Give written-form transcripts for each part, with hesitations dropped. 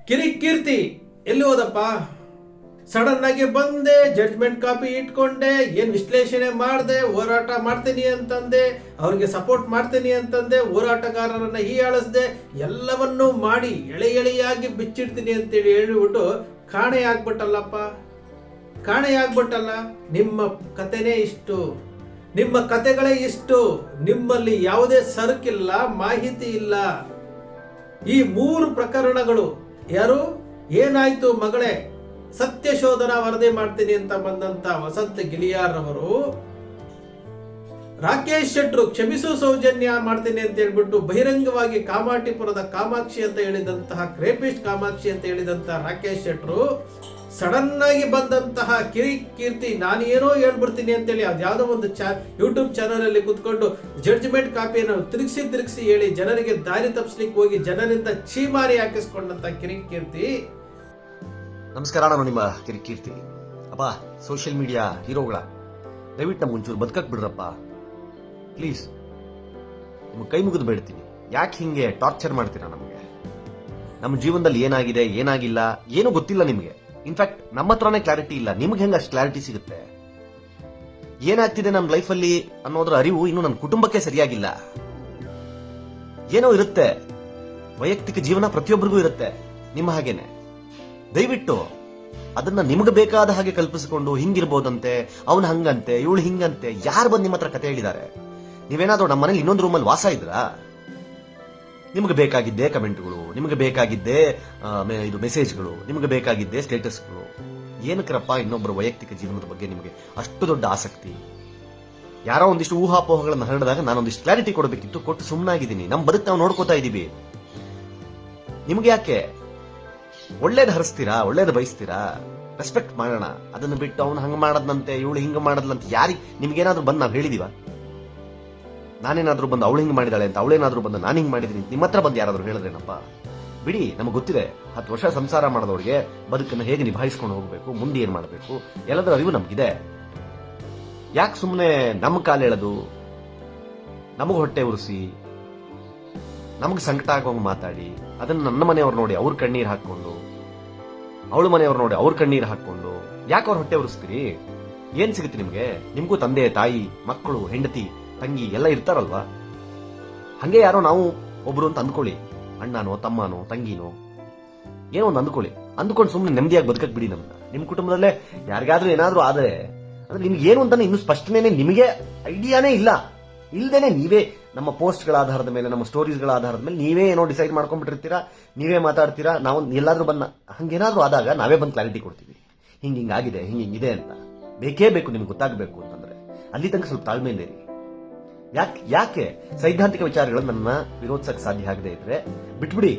ಕಿರಿಕೀರ್ತಿ ಎಲ್ಲಿ ಹೋದಪ್ಪ? ಸಡನ್ ಆಗಿ ಬಂದೆ, ಜಡ್ಜ್ಮೆಂಟ್ ಕಾಪಿ ಇಟ್ಕೊಂಡೆ, ಏನ್ ವಿಶ್ಲೇಷಣೆ ಮಾಡಿದೆ, ಹೋರಾಟ ಮಾಡ್ತೀನಿ ಅಂತಂದೆ, ಅವ್ರಿಗೆ ಸಪೋರ್ಟ್ ಮಾಡ್ತೀನಿ ಅಂತಂದೆ, ಹೋರಾಟಗಾರರನ್ನ ಹೀಯಾಳಿಸ್ದೆ, ಎಲ್ಲವನ್ನೂ ಮಾಡಿ ಎಳೆ ಎಳೆಯಾಗಿ ಬಿಚ್ಚಿಡ್ತೀನಿ ಅಂತೇಳಿ ಹೇಳಿಬಿಟ್ಟು ಕಾಣೆ ಆಗ್ಬಿಟ್ಟಲ್ಲಪ್ಪ. ಕಾಣೆ ಆಗ್ಬಿಟ್ಟಲ್ಲ. ನಿಮ್ಮ ಕತೆನೇ ಇಷ್ಟು, ನಿಮ್ಮ ಕತೆಗಳೇ ಇಷ್ಟು. ನಿಮ್ಮಲ್ಲಿ ಯಾವುದೇ ಸರಕಿಲ್ಲ, ಮಾಹಿತಿ ಇಲ್ಲ. ಈ 3 ಪ್ರಕರಣಗಳು ಯಾರು ಏನಾಯ್ತು ಮಗಳೇ ಸತ್ಯ ಶೋಧನಾ ವರದಿ ಮಾಡ್ತೀನಿ ಅಂತ ಬಂದಂತ ವಸಂತ ಗಿಲಿಯಾರ್ ಅವರು ರಾಕೇಶ್ ಶೆಟ್ರು ಕ್ಷಮಿಸು ಸೌಜನ್ಯ ಮಾಡ್ತೀನಿ ಅಂತ ಹೇಳ್ಬಿಟ್ಟು ಬಹಿರಂಗವಾಗಿ ಕಾಮಾಟಿಪುರದ ಕಾಮಾಕ್ಷಿ ಅಂತ ಹೇಳಿದಂತಹ ಕ್ರೇಪಿಸ್ಟ್ ಕಾಮಾಕ್ಷಿ ಅಂತ ಹೇಳಿದಂತಹ ರಾಕೇಶ್ ಶೆಟ್ರು ಸಡನ್ ಆಗಿ ಬಂದಂತಹ ಕಿರಿಕೀರ್ತಿ ನಾನು ಏನೋ ಹೇಳ್ಬಿಡ್ತೀನಿ ಅಂತೇಳಿ ಅದ್ಯಾವುದೋ ಒಂದು ಯೂಟ್ಯೂಬ್ ಚಾನಲ್ ಅಲ್ಲಿ ಕುತ್ಕೊಂಡು ಜಡ್ಜ್ಮೆಂಟ್ ಕಾಪಿಯನ್ನು ತಿರುಗಿಸಿ ಹೇಳಿ ಜನರಿಗೆ ದಾರಿ ತಪ್ಪಿಸ್ಲಿಕ್ಕೆ ಹೋಗಿ ಜನರಿಂದ ಚೀಮಾರಿ ಹಾಕಿಸ್ಕೊಂಡಂತ ಕಿರಿಕೀರ್ತಿ. ನಮಸ್ಕಾರ, ನಾನು ನಿಮ್ಮ ಕಿರಿಕೀರ್ತಿ. ಅಪ್ಪ, ಸೋಷಿಯಲ್ ಮೀಡಿಯಾ ಹೀರೋಗಳ ದಯವಿಟ್ಟು ನಮ್ಗೆ ಒಂಚೂರು ಬದುಕಕ್ ಬಿಡ್ರಪ್ಪ ಪ್ಲೀಸ್. ನಿಮ್ಗೆ ಕೈ ಮುಗಿದು ಬೇಡ್ತೀನಿ. ಯಾಕೆ ಹಿಂಗೆ ಟಾರ್ಚರ್ ಮಾಡ್ತೀರಾ ನಮಗೆ? ನಮ್ಮ ಜೀವನದಲ್ಲಿ ಏನಾಗಿದೆ ಏನಾಗಿಲ್ಲ ಏನೂ ಗೊತ್ತಿಲ್ಲ ನಿಮಗೆ. ಇನ್ಫ್ಯಾಕ್ಟ್ ನಮ್ಮ ಹತ್ರನೇ ಕ್ಲಾರಿಟಿ ಇಲ್ಲ. ನಿಮ್ಗೆ ಹೆಂಗೆ ಅಷ್ಟು ಕ್ಲಾರಿಟಿ ಸಿಗುತ್ತೆ? ಏನಾಗ್ತಿದೆ ನಮ್ಮ ಲೈಫಲ್ಲಿ ಅನ್ನೋದ್ರ ಅರಿವು ಇನ್ನು ನನ್ನ ಕುಟುಂಬಕ್ಕೆ ಸರಿಯಾಗಿಲ್ಲ. ಏನೋ ಇರುತ್ತೆ, ವೈಯಕ್ತಿಕ ಜೀವನ ಪ್ರತಿಯೊಬ್ಬರಿಗೂ ಇರುತ್ತೆ ನಿಮ್ಮ ಹಾಗೇನೆ. ದಯವಿಟ್ಟು ಅದನ್ನ ನಿಮ್ಗೆ ಬೇಕಾದ ಹಾಗೆ ಕಲ್ಪಿಸಿಕೊಂಡು ಹಿಂಗಿರ್ಬೋದಂತೆ, ಅವನು ಹಂಗಂತೆ, ಇವಳು ಹಿಂಗಂತೆ, ಯಾರು ಬಂದು ನಿಮ್ಮ ಹತ್ರ ಕತೆ ಹೇಳಿದ್ದಾರೆ? ನೀವೇನಾದ್ರೂ ನಮ್ಮ ಮನೇಲಿ ಇನ್ನೊಂದು ರೂಮಲ್ಲಿ ವಾಸ ಇದ್ರಾ? ನಿಮ್ಗೆ ಬೇಕಾಗಿದ್ದೇ ಕಮೆಂಟ್ಗಳು, ನಿಮ್ಗೆ ಬೇಕಾಗಿದ್ದೇ ಇದು ಮೆಸೇಜ್ಗಳು, ನಿಮ್ಗೆ ಬೇಕಾಗಿದ್ದೇ ಸ್ಟೇಟಸ್ಗಳು. ಏನಕ್ರಪ್ಪ ಇನ್ನೊಬ್ಬರ ವೈಯಕ್ತಿಕ ಜೀವನದ ಬಗ್ಗೆ ನಿಮಗೆ ಅಷ್ಟು ದೊಡ್ಡ ಆಸಕ್ತಿ? ಯಾರೋ ಒಂದಿಷ್ಟು ಊಹಾಪೋಹಗಳನ್ನು ಹರಡಿದಾಗ ನಾನೊಂದಿಷ್ಟು ಕ್ಲಾರಿಟಿ ಕೊಡಬೇಕಿತ್ತು, ಕೊಟ್ಟು ಸುಮ್ಮನಾಗಿದ್ದೀನಿ. ನಮ್ಮ ಬದುಕು ನಾವು ನೋಡ್ಕೋತಾ ಇದೀವಿ. ನಿಮ್ಗೆ ಯಾಕೆ ಒಳ್ಳೇದು ಹರಿಸ್ತೀರಾ, ಒಳ್ಳೇದು ಬಯಸ್ತೀರಾ? ರೆಸ್ಪೆಕ್ಟ್ ಮಾಡೋಣ. ಅದನ್ನು ಬಿಟ್ಟು ಅವನು ಹಂಗ ಮಾಡದ್ನಂತೆ, ಇವಳು ಹಿಂಗ ಮಾಡದ್ಲಂತ ಯಾರಿಗೆ ನಿಮ್ಗೇನಾದ್ರೂ ಬಂದು ನಾವು ಹೇಳಿದೀವ? ನಾನೇನಾದ್ರೂ ಬಂದು ಅವಳು ಹಿಂಗ್ ಮಾಡಿದಾಳೆ ಅಂತ, ಅವಳೇನಾದ್ರೂ ಬಂದು ನಾನು ಹಿಂಗ್ ಮಾಡಿದೀನಿ ನಿಮ್ಮ ಹತ್ರ ಬಂದು ಯಾರಾದ್ರೂ ಹೇಳಿದ್ರೇನಪ್ಪ? ಬಿಡಿ, ನಮಗೆ ಗೊತ್ತಿದೆ 10 ವರ್ಷ ಸಂಸಾರ ಮಾಡಿದವ್ರಿಗೆ ಬದುಕನ್ನು ಹೇಗೆ ನಿಭಾಯಿಸ್ಕೊಂಡು ಹೋಗ್ಬೇಕು, ಮುಂದೆ ಏನ್ ಮಾಡಬೇಕು ಎಲ್ಲದರ ಅರಿವು ನಮ್ಗಿದೆ. ಯಾಕೆ ಸುಮ್ಮನೆ ನಮ್ಮ ಕಾಲೆಳೆದು ನಮಗ್ ಹೊಟ್ಟೆ ಉರಿಸಿ ನಮಗ್ ಸಂಕಟ ಆಗೋಂಗ್ ಮಾತಾಡಿ, ಅದನ್ನ ನನ್ನ ಮನೆಯವ್ರು ನೋಡಿ ಅವ್ರ ಕಣ್ಣೀರ್ ಹಾಕೊಂಡು, ಅವಳ ಮನೆಯವ್ರು ನೋಡಿ ಅವ್ರ ಕಣ್ಣೀರ್ ಹಾಕೊಂಡು ಯಾಕೆ ಅವ್ರ ಹೊಟ್ಟೆ ಉರಿಸ್ತೀರಿ? ಏನ್ ಸಿಗುತ್ತೆ ನಿಮ್ಗೆ? ನಿಮ್ಗೂ ತಂದೆ ತಾಯಿ ಮಕ್ಕಳು ಹೆಂಡತಿ ತಂಗಿ ಎಲ್ಲ ಇರ್ತಾರಲ್ವಾ? ಹಂಗೆ ಯಾರೋ ನಾವು ಒಬ್ರು ಅಂತ ಅಂದ್ಕೊಳ್ಳಿ, ಅಣ್ಣನೋ ತಮ್ಮನೋ ತಂಗಿನೋ ಏನೋ ಒಂದು ಅಂದ್ಕೊಂಡು ಸುಮ್ಮನೆ ನೆಮ್ಮದಿಯಾಗಿ ಬದುಕಕ್ ಬಿಡಿ. ನಿಮ್ ಕುಟುಂಬದಲ್ಲೇ ಯಾರಿಗಾದ್ರೂ ಏನಾದ್ರೂ ಆದ್ರೆ ಅಂದ್ರೆ ನಿಮ್ಗೆ ಏನು ಅಂತಾನೆ ಇನ್ನು ಸ್ಪಷ್ಟನೆ ನಿಮಗೆ ಐಡಿಯಾನೇ ಇಲ್ಲ. ಇಲ್ದೇನೆ ನೀವೇ ನಮ್ಮ ಪೋಸ್ಟ್ಗಳ ಆಧಾರದ ಮೇಲೆ, ನಮ್ಮ ಸ್ಟೋರೀಸ್ಗಳ ಆಧಾರದ ಮೇಲೆ ನೀವೇ ಏನೋ ಡಿಸೈಡ್ ಮಾಡ್ಕೊಂಡ್ಬಿಟ್ಟಿರ್ತೀರಾ, ನೀವೇ ಮಾತಾಡ್ತೀರಾ. ನಾವು ಎಲ್ಲಾದ್ರೂ ಹಂಗೇನಾದ್ರೂ ಆದಾಗ ನಾವೇ ಬಂದು ಕ್ಲಾರಿಟಿ ಕೊಡ್ತೀವಿ, ಹಿಂಗಾಗಿದೆ ಹಿಂಗಿದೆ ಅಂತ. ಬೇಕೇ ಬೇಕು ನಿಮ್ಗೆ ಗೊತ್ತಾಗಬೇಕು ಅಂತಂದ್ರೆ ಅಲ್ಲಿ ತನಕ ಸ್ವಲ್ಪ ತಾಳ್ಮೆಯಿಂದ ಇರಿ. ಯಾಕೆ ಸೈದ್ಧಾಂತಿಕ ವಿಚಾರಗಳು ನನ್ನ ವಿರೋಧಿಸಕ್ಕೆ ಸಾಧ್ಯ ಆಗದೆ ಇದ್ರೆ ಬಿಟ್ಬಿಡಿ.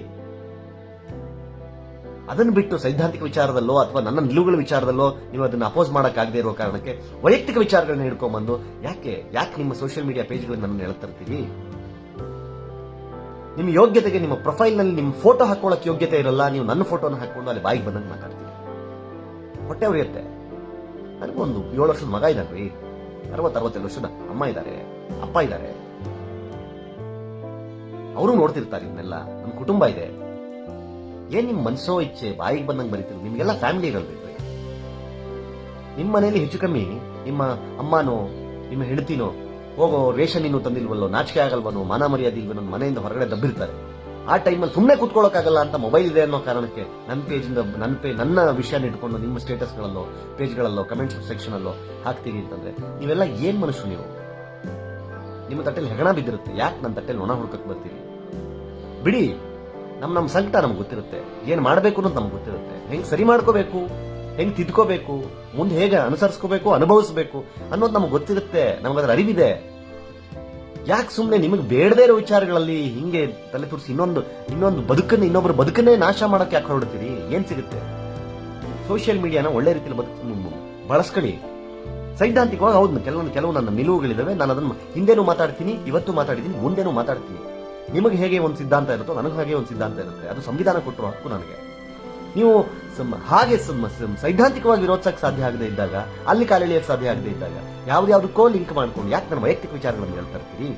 ಅದನ್ನು ಬಿಟ್ಟು ಸೈದ್ಧಾಂತಿಕ ವಿಚಾರದಲ್ಲೋ ಅಥವಾ ನನ್ನ ನಿಲುವುಗಳ ವಿಚಾರದಲ್ಲೋ ನೀವು ಅದನ್ನ ಅಪೋಸ್ ಮಾಡಕ್ಕಾಗದೇ ಇರೋ ಕಾರಣಕ್ಕೆ ವೈಯಕ್ತಿಕ ವಿಚಾರಗಳನ್ನ ಹಿಡ್ಕೊಂಡ್ಬಂದು ಯಾಕೆ ನಿಮ್ಮ ಸೋಷಿಯಲ್ ಮೀಡಿಯಾ ಪೇಜ್ಗಳನ್ನ ನನ್ನ ಹೇಳ್ತಿರ್ತೀವಿ? ನಿಮ್ಮ ಯೋಗ್ಯತೆಗೆ ನಿಮ್ಮ ಪ್ರೊಫೈಲ್ ನಲ್ಲಿ ನಿಮ್ಮ ಫೋಟೋ ಹಾಕೊಳ್ಳಕ್ ಯೋಗ್ಯತೆ ಇರಲ್ಲ, ನೀವು ನನ್ನ ಫೋಟೋನ ಹಾಕೊಂಡು ಅಲ್ಲಿ ಬಾಯಿಗೆ ಬಂದಂಗೆ ಮಾತಾಡ್ತೀವಿ. ಹೊಟ್ಟೆ ಉರಿಯುತ್ತೆ. ನನಗೊಂದು 7 ವರ್ಷದ ಮಗ ಇದ್ದಾನ್ರಿ, 60-62 ವರ್ಷದ ಅಮ್ಮ ಇದ್ದಾರೆ, ಅಪ್ಪ ಇದ್ದಾರೆ, ಅವರು ನೋಡ್ತಿರ್ತಾರೆ ಇದನ್ನೆಲ್ಲ. ನಮ್ಮ ಕುಟುಂಬ ಇದೆ. ಏನ್ ನಿಮ್ ಮನ್ಸೋ ಇಚ್ಛೆ ಬಾಯಿಗೆ ಬಂದಂಗೆ ಬರೀತೀರಿ? ನಿಮ್ಗೆಲ್ಲ ಫ್ಯಾಮಿಲಿ ಇರಲ್ಬೇಕ್ರಿ. ನಿಮ್ಮ ಮನೆಯಲ್ಲಿ ಹೆಚ್ಚು ಕಮ್ಮಿ ನಿಮ್ಮ ಅಮ್ಮನೋ ನಿಮ್ಮ ಹೆಂಡತಿನೋ ಹೋಗೋ ರೇಷನ್ ಇನ್ನೂ ತಂದಿಲ್ವಲ್ಲೋ, ನಾಚಿಕೆ ಆಗಲ್ವನೋ, ಮಾನ ಮರ್ಯಾದೆ ಇಲ್ವೋ, ನನ್ನ ಮನೆಯಿಂದ ಹೊರಗಡೆ ದಬ್ಬಿರ್ತಾರೆ. ಆ ಟೈಮಲ್ಲಿ ಸುಮ್ಮನೆ ಕೂತ್ಕೊಳ್ಳೋಕ್ಕಾಗಲ್ಲ ಅಂತ ಮೊಬೈಲ್ ಇದೆ ಅನ್ನೋ ಕಾರಣಕ್ಕೆ ನನ್ನ ಪೇಜಿಂದ ನನ್ನ ವಿಷಯನ ಇಟ್ಕೊಂಡು ನಿಮ್ಮ ಸ್ಟೇಟಸ್ಗಳಲ್ಲೋ ಪೇಜ್ಗಳಲ್ಲೋ ಕಮೆಂಟ್ಸ್ ಸೆಕ್ಷನ್ ಅಲ್ಲೋ ಹಾಕ್ತೀವಿ ಅಂತಂದ್ರೆ ನೀವೆಲ್ಲ ಏನ್ ಮನುಷ್ಯರು? ನೀವು ನಿಮ್ಮ ತಟ್ಟೆಲಿ ಹೆಗಣ ಬಿದ್ದಿರುತ್ತೆ, ಯಾಕೆ ನನ್ನ ತಟ್ಟೆಲಿ ಒಣ ಹುಡ್ಕಕ್ ಬರ್ತೀರಿ? ಬಿಡಿ. ನಮ್ಮ ಸಂಕಟ ನಮ್ಗೆ ಗೊತ್ತಿರುತ್ತೆ, ಏನ್ ಮಾಡ್ಬೇಕು ಅನ್ನೋದು ನಮ್ಗೆ ಗೊತ್ತಿರುತ್ತೆ, ಹೆಂಗ್ ಸರಿ ಮಾಡ್ಕೋಬೇಕು, ಹೆಂಗ್ ತಿದ್ಕೋಬೇಕು, ಮುಂದೆ ಹೇಗೆ ಅನುಸರಿಸ್ಕೋಬೇಕು, ಅನುಭವಿಸಬೇಕು ಅನ್ನೋದು ನಮ್ಗೆ ಗೊತ್ತಿರುತ್ತೆ, ನಮ್ಗದ್ರ ಅರಿವಿದೆ. ಯಾಕೆ ಸುಮ್ಮನೆ ನಿಮಗೆ ಬೇಡದೇ ಇರೋ ವಿಚಾರಗಳಲ್ಲಿ ಹಿಂಗೆ ತಲೆ ತುರಿಸಿ ಇನ್ನೊಂದು ಬದುಕನ್ನೇ ಇನ್ನೊಬ್ಬರ ಬದುಕನ್ನೇ ನಾಶ ಮಾಡಕ್ಕೆ ಯಾಕೆ ಹೊರಡ್ತೀರಿ? ಏನ್ ಸಿಗುತ್ತೆ? ಸೋಷಿಯಲ್ ಮೀಡಿಯಾನ ಒಳ್ಳೆ ರೀತಿಯಲ್ಲಿ ಬಳಸ್ಕೊಳ್ಳಿ. ಸೈದ್ಧಾಂತಿಕವಾಗಿ ಹೌದು, ಕೆಲವು ನನ್ನ ನಿಲುವುಗಳಿದಾವೆ. ನಾನು ಅದನ್ನು ಹಿಂದೆನೂ ಮಾತಾಡ್ತೀನಿ, ಇವತ್ತು ಮಾತಾಡಿದ್ದೀನಿ, ಮುಂದೆನೂ ಮಾತಾಡ್ತೀನಿ. ನಿಮಗೆ ಹೇಗೆ ಒಂದು ಸಿದ್ಧಾಂತ ಇರುತ್ತೋ ನನಗೆ ಹಾಗೆ ಒಂದು ಸಿದ್ಧಾಂತ ಇರುತ್ತೆ. ಅದು ಸಂವಿಧಾನ ಕೊಟ್ಟರು ಹಕ್ಕು ನನಗೆ. ನೀವು ಹಾಗೆ ಸೈದ್ಧಾಂತಿಕವಾಗಿ ವಿರೋಧಿಸಕ್ಕೆ ಸಾಧ್ಯ ಆಗದೆ ಇದ್ದಾಗ, ಅಲ್ಲಿ ಕಾಲೆಳೆಯಕ್ಕೆ ಸಾಧ್ಯ ಆಗದೆ ಇದ್ದಾಗ ಯಾವ್ದಾವುದಕ್ಕೋ ಲಿಂಕ್ ಮಾಡ್ಕೊಂಡು ಯಾಕೆ ನನ್ನ ವೈಯಕ್ತಿಕ ವಿಚಾರಗಳನ್ನು ಹೇಳ್ತಾ ಇರ್ತೀರಿ?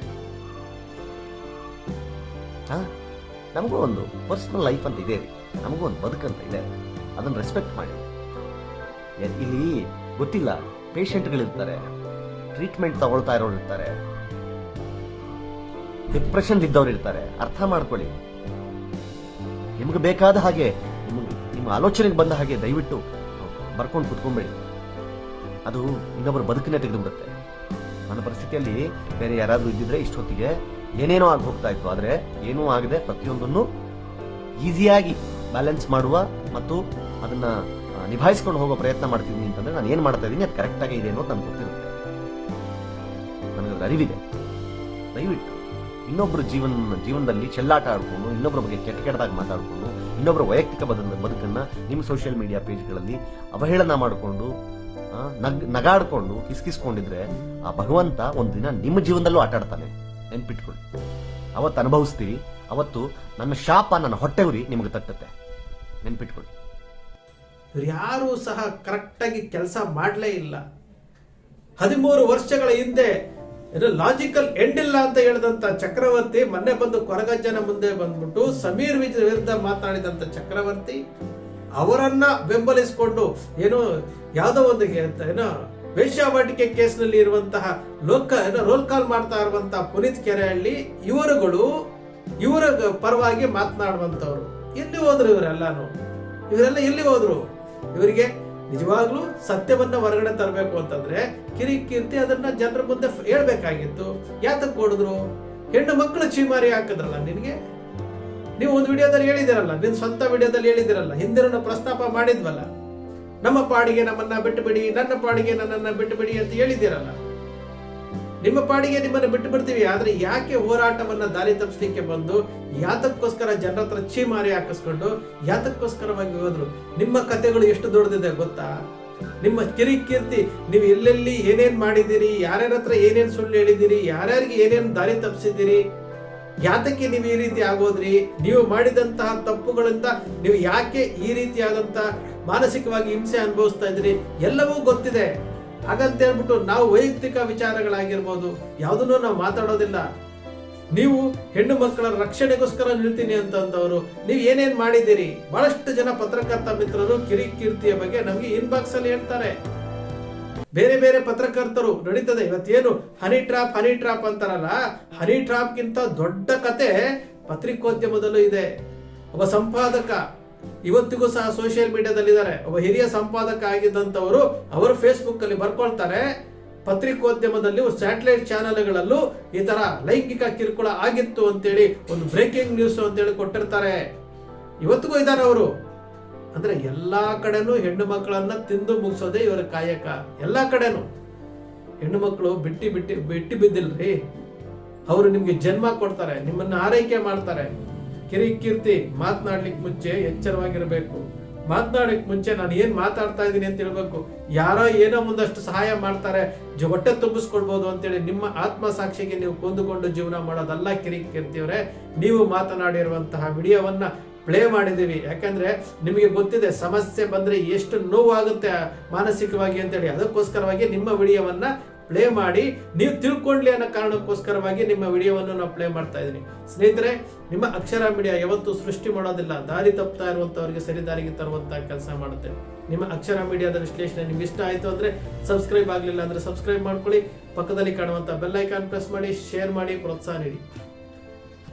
ನಮಗೂ ಒಂದು ಪರ್ಸನಲ್ ಲೈಫ್ ಅಂತ ಇದೆ ರೀ. ನಮಗೂ ಒಂದು ಬದುಕಂತ ಇದೆ, ಅದನ್ನು ರೆಸ್ಪೆಕ್ಟ್ ಮಾಡಿ. ಇಲ್ಲಿ ಗೊತ್ತಿಲ್ಲ, ಪೇಷಂಟ್ಗಳಿರ್ತಾರೆ, ಟ್ರೀಟ್ಮೆಂಟ್ ತಗೊಳ್ತಾ ಇರೋರು ಇರ್ತಾರೆ, ಡಿಪ್ರೆಷನ್ ಇದ್ದವ್ರು ಇರ್ತಾರೆ. ಅರ್ಥ ಮಾಡ್ಕೊಳ್ಳಿ. ನಿಮ್ಗೆ ಬೇಕಾದ ಹಾಗೆ, ನಿಮ್ಮ ಆಲೋಚನೆಗೆ ಬಂದ ಹಾಗೆ ದಯವಿಟ್ಟು ಬರ್ಕೊಂಡು ಕುತ್ಕೊಂಬೇಡಿ. ಅದು ಇನ್ನೊಬ್ಬರ ಬದುಕನ್ನೇ ತೆಗೆದುಬಿಡುತ್ತೆ. ನನ್ನ ಪರಿಸ್ಥಿತಿಯಲ್ಲಿ ಬೇರೆ ಯಾರಾದರೂ ಇದ್ದಿದ್ರೆ ಇಷ್ಟೊತ್ತಿಗೆ ಏನೇನೋ ಆಗಿ ಹೋಗ್ತಾ ಇತ್ತು. ಆದರೆ ಏನೂ ಆಗದೆ ಪ್ರತಿಯೊಂದನ್ನು ಈಸಿಯಾಗಿ ಬ್ಯಾಲೆನ್ಸ್ ಮಾಡುವ ಮತ್ತು ಅದನ್ನ ನಿಭಾಯಿಸ್ಕೊಂಡು ಹೋಗೋ ಪ್ರಯತ್ನ ಮಾಡ್ತಿದ್ದೀನಿ ಅಂತಂದ್ರೆ ನಾನು ಏನು ಮಾಡ್ತಾ ಇದ್ದೀನಿ ಅದು ಕರೆಕ್ಟಾಗಿ ಇದೆ ಅನ್ನೋದು ನನಗೆ ಗೊತ್ತಿರುತ್ತೆ. ನನಗೆ ಅರಿವಿದೆ. ದಯವಿಟ್ಟು ಇನ್ನೊಬ್ಬರ ಜೀವನದಲ್ಲಿ ಚೆಲ್ಲಾಟ ಆಡ್ಕೊಂಡು, ಇನ್ನೊಬ್ಬರ ಬಗ್ಗೆ ಕೆಟ್ಟದಾಗಿ ಮಾತಾಡಿಕೊಂಡು, ಇನ್ನೊಬ್ಬರ ವೈಯಕ್ತಿಕ ಬದುಕನ್ನು ನಿಮ್ಮ ಸೋಷಿಯಲ್ ಮೀಡಿಯಾ ಪೇಜ್ಗಳಲ್ಲಿ ಅವಹೇಳನ ಮಾಡಿಕೊಂಡು ನಗಾಡ್ಕೊಂಡು ಕಿಸ್ಕಿಸ್ಕೊಂಡಿದ್ರೆ ಆ ಭಗವಂತ ಒಂದು ದಿನ ನಿಮ್ಮ ಜೀವನದಲ್ಲೂ ಆಟ ಆಡ್ತಾನೆ. ನೆನ್ಪಿಟ್ಕೊಳ್ಳಿ. ಅವತ್ತು ಅನುಭವಿಸ್ತೀರಿ. ಅವತ್ತು ನನ್ನ ಶಾಪ, ನನ್ನ ಹೊಟ್ಟೆ ಉರಿ ನಿಮಗೆ ತಟ್ಟುತ್ತೆ. ನೆನ್ಪಿಟ್ಕೊಳ್ಳಿ. ಇವ್ರು ಯಾರೂ ಸಹ ಕರೆಕ್ಟಾಗಿ ಕೆಲಸ ಮಾಡಲೇ ಇಲ್ಲ. 13 ವರ್ಷಗಳ ಹಿಂದೆ ಇದು ಲಾಜಿಕಲ್ ಎಂಡ್ ಇಲ್ಲ ಅಂತ ಹೇಳಿದಂತ ಚಕ್ರವರ್ತಿ ಮೊನ್ನೆ ಬಂದು ಕೊರಗಜ್ಜನ ಮುಂದೆ ಬಂದ್ಬಿಟ್ಟು ಸಮೀರ್ ವಿರುದ್ಧ ಮಾತನಾಡಿದಂತ ಚಕ್ರವರ್ತಿ ಅವರನ್ನ ಬೆಂಬಲಿಸಿಕೊಂಡು ಯಾವುದೋ ಒಂದು ವೇಶ್ಯಾವಾಟಿಕೆ ಕೇಸ್ನಲ್ಲಿ ಇರುವಂತಹ ರೋಲ್ ಕಾಲ್ ಮಾಡ್ತಾ ಇರುವಂತಹ ಪುನೀತ್ ಕೆರೆಹಳ್ಳಿ ಇವರ ಪರವಾಗಿ ಮಾತನಾಡುವಂತವ್ರು ಎಲ್ಲಿ ಹೋದ್ರು? ಇವರೆಲ್ಲ ಎಲ್ಲಿ ಹೋದ್ರು? ಇವರಿಗೆ ನಿಜವಾಗ್ಲೂ ಸತ್ಯವನ್ನ ಹೊರಗಡೆ ತರಬೇಕು ಅಂತಂದ್ರೆ ಕಿರಿಕೀರ್ತಿ ಅದನ್ನ ಜನರ ಮುಂದೆ ಹೇಳ್ಬೇಕಾಗಿತ್ತು. ಯಾತಕ್ಕೆ ಕೊಡಿದ್ರು? ಹೆಣ್ಣು ಮಕ್ಕಳು ಚೀಮಾರಿ ಹಾಕಿದ್ರಲ್ಲ ನಿನಗೆ. ನೀವು ಒಂದು ವಿಡಿಯೋದಲ್ಲಿ ಹೇಳಿದಿರಲ್ಲ, ನಿನ್ ಸ್ವಂತ ವಿಡಿಯೋದಲ್ಲಿ ಹೇಳಿದಿರಲ್ಲ, ಹಿಂದಿನ ಪ್ರಸ್ತಾಪ ಮಾಡಿದ್ವಲ್ಲ, ನಮ್ಮ ಪಾಡಿಗೆ ನಮ್ಮನ್ನ ಬಿಟ್ಟು ಬಿಡಿ, ನನ್ನ ಪಾಡಿಗೆ ನನ್ನನ್ನ ಬಿಟ್ಟು ಬಿಡಿ ಅಂತ ಹೇಳಿದಿರಲ್ಲ. ನಿಮ್ಮ ಪಾಡಿಗೆ ನಿಮ್ಮನ್ನ ಬಿಟ್ಟು ಬಿಡ್ತೀವಿ, ಆದ್ರೆ ಯಾಕೆ ಹೋರಾಟವನ್ನ ದಾರಿ ತಪ್ಪಿಸ್ಲಿಕ್ಕೆ ಬಂದು ಯಾತಕ್ಕೋಸ್ಕರ ಜನರ ಹತ್ರ ಚೀಮಾರಿ ಹಾಕಿಸ್ಕೊಂಡು ಯಾತಕ್ಕೋಸ್ಕರವಾಗಿ ಹೋದ್ರು? ನಿಮ್ಮ ಕಥೆಗಳು ಎಷ್ಟು ದೊಡ್ಡದಿದೆ ಗೊತ್ತಾ? ನಿಮ್ಮ ಕಿರಿಕೀರ್ತಿ, ನೀವು ಎಲ್ಲೆಲ್ಲಿ ಏನೇನ್ ಮಾಡಿದ್ದೀರಿ, ಯಾರ್ಯಾರ ಹತ್ರ ಏನೇನ್ ಸುಳ್ಳು ಹೇಳಿದಿರಿ, ಯಾರ್ಯಾರಿಗೆ ಏನೇನ್ ದಾರಿ ತಪ್ಪಿಸಿದ್ದೀರಿ, ಯಾತಕ್ಕೆ ನೀವು ಈ ರೀತಿ ಆಗೋದ್ರಿ, ನೀವು ಮಾಡಿದಂತಹ ತಪ್ಪುಗಳಿಂದ ನೀವು ಯಾಕೆ ಈ ರೀತಿಯಾದಂತಹ ಮಾನಸಿಕವಾಗಿ ಹಿಂಸೆ ಅನುಭವಿಸ್ತಾ ಇದ್ರಿ, ಎಲ್ಲವೂ ಗೊತ್ತಿದೆ. ಹಾಗಂತ ಹೇಳ್ಬಿಟ್ಟು ನಾವು ವೈಯಕ್ತಿಕ ವಿಚಾರಗಳಾಗಿರ್ಬೋದು ಯಾವುದನ್ನು ನಾವು ಮಾತಾಡೋದಿಲ್ಲ. ನೀವು ಹೆಣ್ಣು ಮಕ್ಕಳ ರಕ್ಷಣೆಗೋಸ್ಕರ ನಿಲ್ತೀನಿ ಅಂತಂದವರು ನೀವು ಏನೇನ್ ಮಾಡಿದ್ದೀರಿ? ಬಹಳಷ್ಟು ಜನ ಪತ್ರಕರ್ತ ಮಿತ್ರರು ಕಿರಿಕೀರ್ತಿಯ ಬಗ್ಗೆ ನಮ್ಗೆ ಇನ್ಬಾಕ್ಸ್ ಅಲ್ಲಿ ಹೇಳ್ತಾರೆ. ಬೇರೆ ಬೇರೆ ಪತ್ರಕರ್ತರು ನಡೀತದೆ. ಇವತ್ತೇನು ಹನಿ ಟ್ರಾಪ್ ಅಂತಾರಲ್ಲ, ಹನಿ ಟ್ರಾಪ್ ಗಿಂತ ದೊಡ್ಡ ಕತೆ ಪತ್ರಿಕೋದ್ಯಮದಲ್ಲೂ ಇದೆ. ಒಬ್ಬ ಸಂಪಾದಕ ಇವತ್ತಿಗೂ ಸಹ ಸೋಷಿಯಲ್ ಮೀಡಿಯಾದಲ್ಲಿದ್ದಾರೆ. ಒಬ್ಬ ಹಿರಿಯ ಸಂಪಾದಕ ಆಗಿದ್ದಂಥವರು ಅವರು ಫೇಸ್ಬುಕ್ ಅಲ್ಲಿ ಬರ್ಕೊಳ್ತಾರೆ, ಪತ್ರಿಕೋದ್ಯಮದಲ್ಲಿ ಸ್ಯಾಟಲೈಟ್ ಚಾನೆಲ್ಗಳಲ್ಲೂ ಈ ತರ ಲೈಂಗಿಕ ಕಿರುಕುಳ ಆಗಿತ್ತು ಅಂತೇಳಿ ಒಂದು ಬ್ರೇಕಿಂಗ್ ನ್ಯೂಸ್ ಅಂತೇಳಿ ಕೊಟ್ಟಿರ್ತಾರೆ. ಇವತ್ತಿಗೂ ಇದ್ದಾರೆ ಅವರು. ಅಂದ್ರೆ ಎಲ್ಲಾ ಕಡೆನೂ ಹೆಣ್ಣು ಮಕ್ಕಳನ್ನ ತಿಂದು ಮುಗಿಸೋದೇ ಇವರ ಕಾಯಕ. ಎಲ್ಲಾ ಕಡೆನೂ ಹೆಣ್ಣು ಮಕ್ಕಳು ಬಿಟ್ಟಿ ಬಿದ್ದಿಲ್ರಿ. ಅವರು ನಿಮ್ಗೆ ಜನ್ಮ ಕೊಡ್ತಾರೆ, ನಿಮ್ಮನ್ನ ಆರೈಕೆ ಮಾಡ್ತಾರೆ. ಕಿರಿಕೀರ್ತಿ ಮಾತನಾಡ್ಲಿಕ್ಕೆ ಮುಂಚೆ ಎಚ್ಚರವಾಗಿರ್ಬೇಕು. ಮಾತನಾಡಕ್ ಮುಂಚೆ ನಾನು ಏನ್ ಮಾತಾಡ್ತಾ ಇದ್ದೀನಿ ಅಂತ ಹೇಳ್ಬೇಕು. ಯಾರೋ ಏನೋ ಮುಂದಷ್ಟು ಸಹಾಯ ಮಾಡ್ತಾರೆ, ಹೊಟ್ಟೆ ತುಂಬಿಸ್ಕೊಳ್ಬಹುದು ಅಂತೇಳಿ ನಿಮ್ಮ ಆತ್ಮ ಸಾಕ್ಷಿಗೆ ನೀವು ಕೊಂದುಕೊಂಡು ಜೀವನ ಮಾಡೋದಲ್ಲ. ಕಿರಿಕೀರ್ತಿಯವರೇ, ನೀವು ಮಾತನಾಡಿರುವಂತಹ ವಿಡಿಯೋವನ್ನ ಪ್ಲೇ ಮಾಡಿದ್ದೀವಿ. ಯಾಕಂದ್ರೆ ನಿಮಗೆ ಗೊತ್ತಿದೆ ಸಮಸ್ಯೆ ಬಂದ್ರೆ ಎಷ್ಟು ನೋವಾಗುತ್ತೆ ಮಾನಸಿಕವಾಗಿ ಅಂತೇಳಿ. ಅದಕ್ಕೋಸ್ಕರವಾಗಿ ನಿಮ್ಮ ವಿಡಿಯೋವನ್ನ ಪ್ಲೇ ಮಾಡಿ ನೀವು ತಿಳ್ಕೊಂಡ್ಲಿ ಅನ್ನೋ ಕಾರಣಕ್ಕೋಸ್ಕರವಾಗಿ ನಿಮ್ಮ ವಿಡಿಯೋವನ್ನು ನಾವು ಪ್ಲೇ ಮಾಡ್ತಾ ಇದ್ದೀನಿ. ಸ್ನೇಹಿತರೆ, ನಿಮ್ಮ ಅಕ್ಷರ ಮೀಡಿಯಾ ಯಾವತ್ತೂ ಸೃಷ್ಟಿ ಮಾಡೋದಿಲ್ಲ, ದಾರಿ ತಪ್ತಾ ಇರುವಂತವರಿಗೆ ಸರಿ ದಾರಿಗೆ ತರುವಂತಹ ಕೆಲಸ ಮಾಡುತ್ತೆ. ನಿಮ್ಮ ಅಕ್ಷರ ಮೀಡಿಯಾದ ವಿಶ್ಲೇಷಣೆ ನಿಮ್ಗೆ ಇಷ್ಟ ಆಯ್ತು ಅಂದ್ರೆ ಸಬ್ಸ್ಕ್ರೈಬ್ ಆಗ್ಲಿಲ್ಲ ಅಂದ್ರೆ ಸಬ್ಸ್ಕ್ರೈಬ್ ಮಾಡ್ಕೊಳ್ಳಿ. ಪಕ್ಕದಲ್ಲಿ ಕಾಣುವಂತ ಬೆಲ್ ಐಕಾನ್ ಪ್ರೆಸ್ ಮಾಡಿ, ಶೇರ್ ಮಾಡಿ, ಪ್ರೋತ್ಸಾಹ ನೀಡಿ.